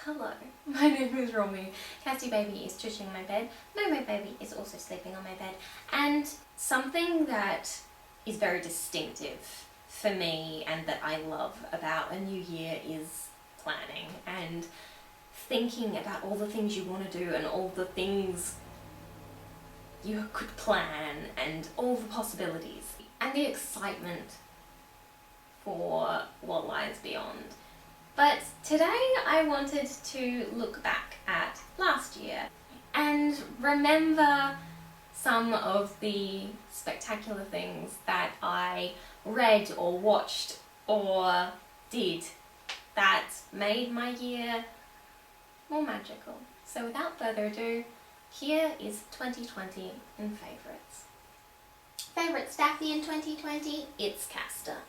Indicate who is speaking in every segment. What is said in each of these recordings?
Speaker 1: Hello, my name is Romy. Cassie baby is tushing on my bed. Momo baby is also sleeping on my bed. And something that is very distinctive for me and that I love about a new year is planning and thinking about all the things you want to do and all the things you could plan and all the possibilities and the excitement for what lies beyond. But today I wanted to look back at last year and remember some of the spectacular things that I read or watched or did that made my year more magical. So without further ado, here is 2020 in favourites. Favourite Staffy in 2020? It's Castor.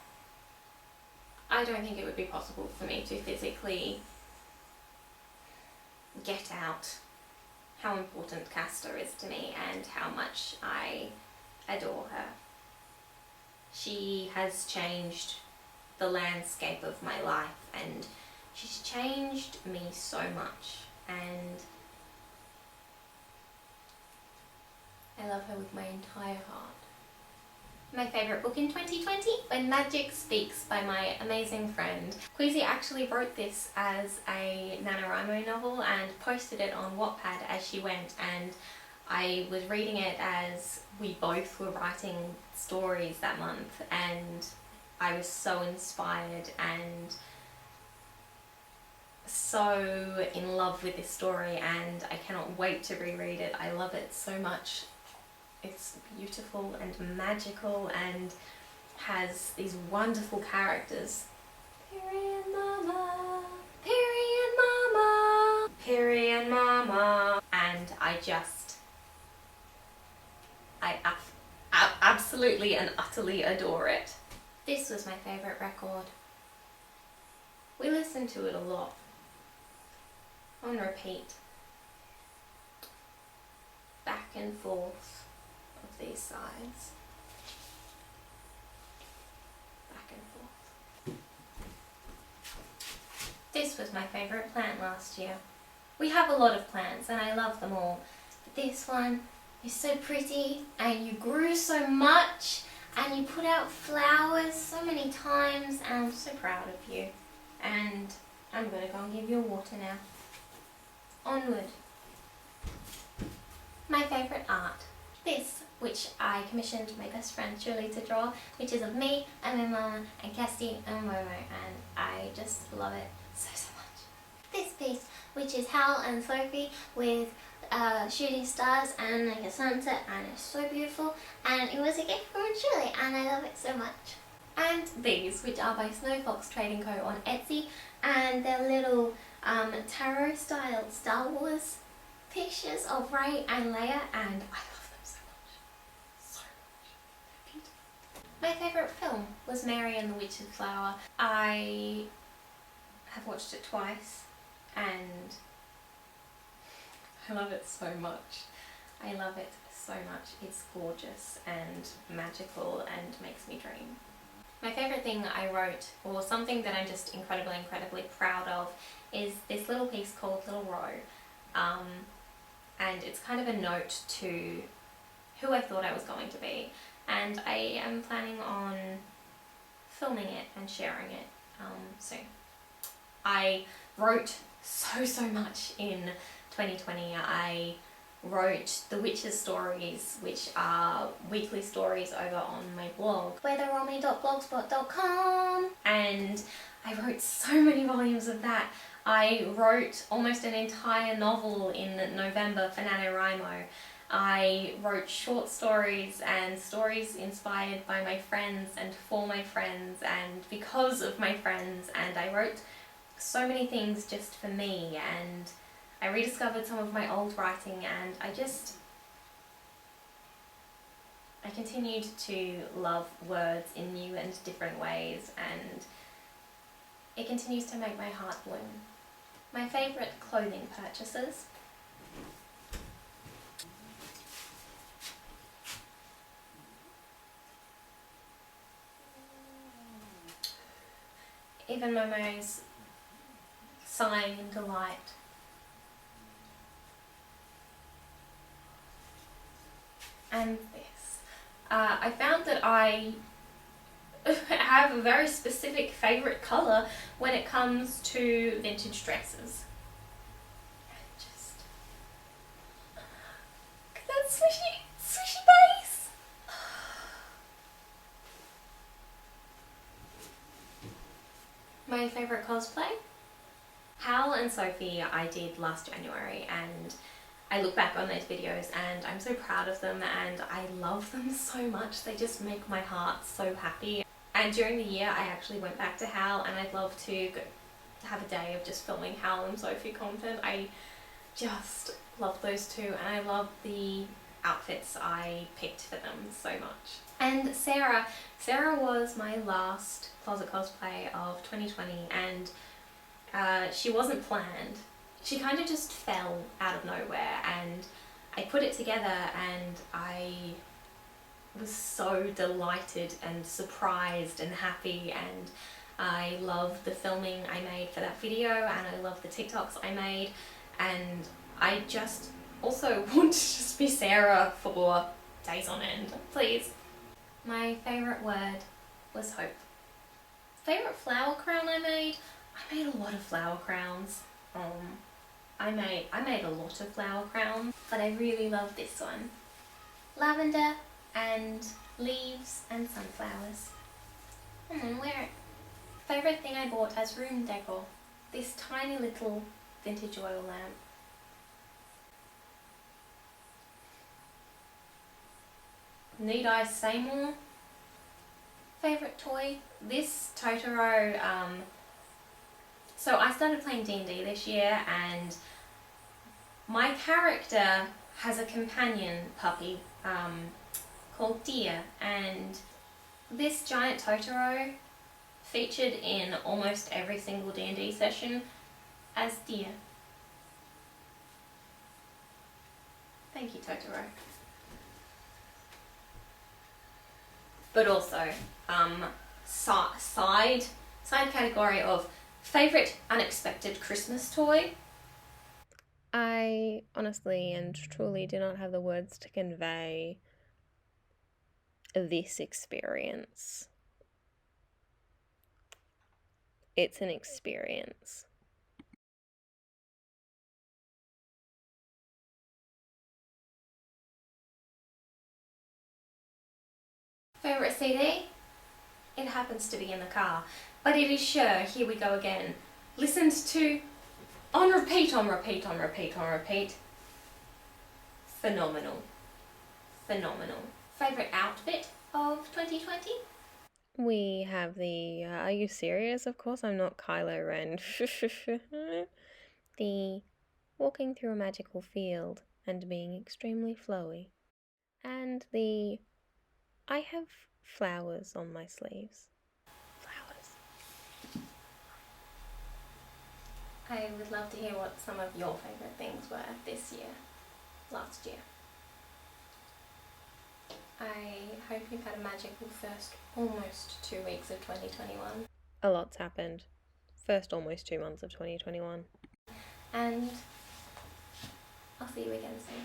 Speaker 1: I don't think it would be possible for me to physically get out how important Castor is to me and how much I adore her. She has changed the landscape of my life and she's changed me so much, and I love her with my entire heart. My favourite book in 2020, When Magic Speaks by my amazing friend. Queasy actually wrote this as a NaNoWriMo novel and posted it on Wattpad as she went, and I was reading it as we both were writing stories that month, and I was so inspired and so in love with this story, and I cannot wait to reread it. I love it so much. It's beautiful and magical and has these wonderful characters. Piri and Mama, Piri and Mama, Piri and Mama. And I absolutely and utterly adore it. This was my favourite record. We listened to it a lot. On repeat. Back and forth. These sides. Back and forth. This was my favourite plant last year. We have a lot of plants and I love them all, but this one is so pretty and you grew so much and you put out flowers so many times, and I'm so proud of you. And I'm going to go and give you water now. Onward. My favourite art. This, which I commissioned my best friend Chulie to draw, which is of me and my mama and Cassie and Momo, and I just love it so much. This piece, which is Hal and Sophie with shooting stars and like a sunset, and it's so beautiful, and it was a gift from Chulie and I love it so much. And these, which are by Snow Fox Trading Co. on Etsy, and they're little tarot style Star Wars pictures of Rey and Leia, and I love them so much. They're beautiful. My favourite film was Mary and the Witch's Flower. I have watched it twice and I love it so much. I love it so much. It's gorgeous and magical and makes me dream. My favourite thing I wrote, or something that I'm just incredibly proud of, is this little piece called Little Row. And it's kind of a note to who I thought I was going to be, and I am planning on filming it and sharing it soon. I wrote so much in 2020. I wrote the Witches Stories, which are weekly stories over on my blog, weatherromy.blogspot.com, and I wrote so many volumes of that. I wrote almost an entire novel in November for NaNoWriMo. I wrote short stories and stories inspired by my friends and for my friends and because of my friends, and I wrote so many things just for me, and I rediscovered some of my old writing, and I continued to love words in new and different ways, and it continues to make my heart bloom. My favourite clothing purchases. Even Momo's sighing in delight. And this. I found that I have a very specific favourite colour when it comes to vintage dresses. Just look at that swishy base. My favourite cosplay? Hal and Sophie I did last January, and I look back on those videos and I'm so proud of them and I love them so much. They just make my heart so happy. And during the year I actually went back to Hal, and I'd love to have a day of just filming Hal and Sophie content. I just love those two, and I love the outfits I picked for them so much. And Sarah was my last closet cosplay of 2020, and she wasn't planned. She kind of just fell out of nowhere, and I put it together and I was so delighted and surprised and happy, and I love the filming I made for that video, and I love the TikToks I made, and I just also want to just be Sarah for days on end, please. My favourite word was hope. Favourite flower crown I made a lot of flower crowns. I made a lot of flower crowns, but I really love this one. Lavender and leaves and sunflowers. I'm gonna wear it. Favourite thing I bought as room decor. This tiny little vintage oil lamp. Need I say more? Favourite toy? This Totoro, so I started playing D&D this year, and my character has a companion puppy called Deer, and this giant Totoro featured in almost every single D&D session as Deer. Thank you, Totoro. But also, side category of favourite unexpected Christmas toy. I honestly and truly do not have the words to convey this experience. It's an experience. Favourite CD? It happens to be in the car, but it is sure, here we go again, listened to on repeat, on repeat, on repeat, on repeat. Phenomenal. Phenomenal. Favourite outfit of 2020? We have the, are you serious? Of course I'm not Kylo Ren. The walking through a magical field and being extremely flowy. And the, I have flowers on my sleeves. Flowers. I would love to hear what some of your favourite things were this year, last year. I hope you've had a magical first almost 2 weeks of 2021. A lot's happened. First almost 2 months of 2021. And I'll see you again soon.